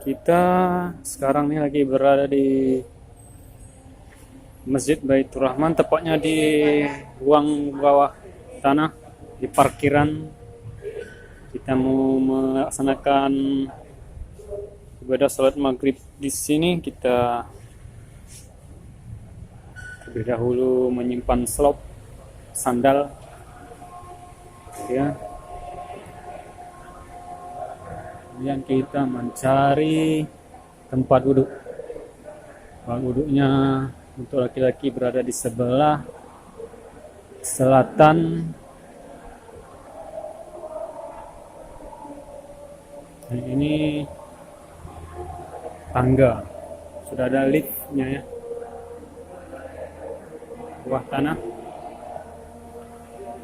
Kita sekarang ini lagi berada di Masjid Baitur Rahman, tepatnya di ruang bawah tanah di parkiran. Kita mau melaksanakan ibadah salat maghrib di sini. Kita terlebih dahulu menyimpan slop sandal, ya. Kemudian kita mencari tempat duduk. Tempat duduknya untuk laki-laki berada di sebelah selatan. Dan ini tangga, sudah ada liftnya ya, bawah tanah.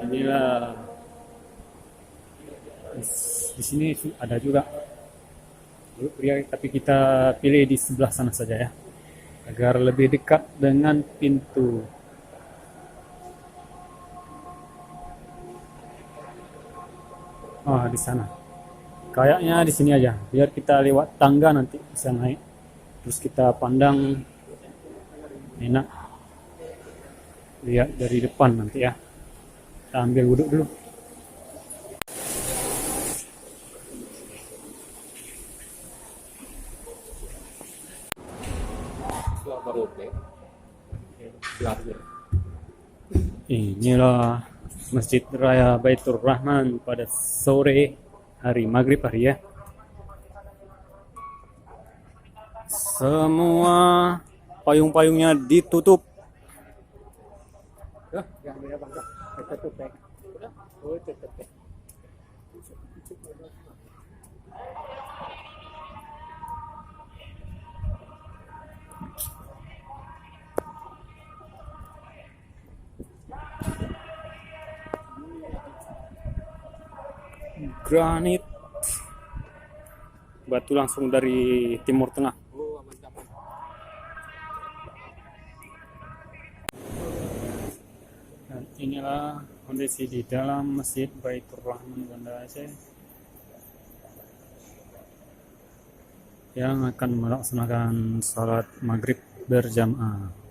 Inilah di sini ada juga pria, tapi kita pilih di sebelah sana saja ya, agar lebih dekat dengan pintu. Oh, di sana. Kayaknya di sini aja, biar kita lewat tangga nanti bisa naik. Terus kita pandang enak, lihat dari depan nanti ya. Kita ambil duduk dulu. Inilah Masjid Raya Baitur Rahman pada sore hari maghrib hari ya. Semua payung-payungnya ditutup. Granit, batu langsung dari Timur Tengah. Dan inilah kondisi di dalam Masjid Baitur Rahman Banda Aceh yang akan melaksanakan salat maghrib berjamaah.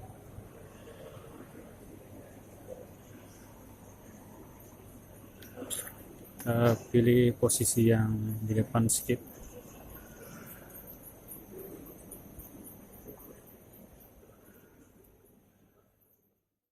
Pilih posisi yang di depan sedikit.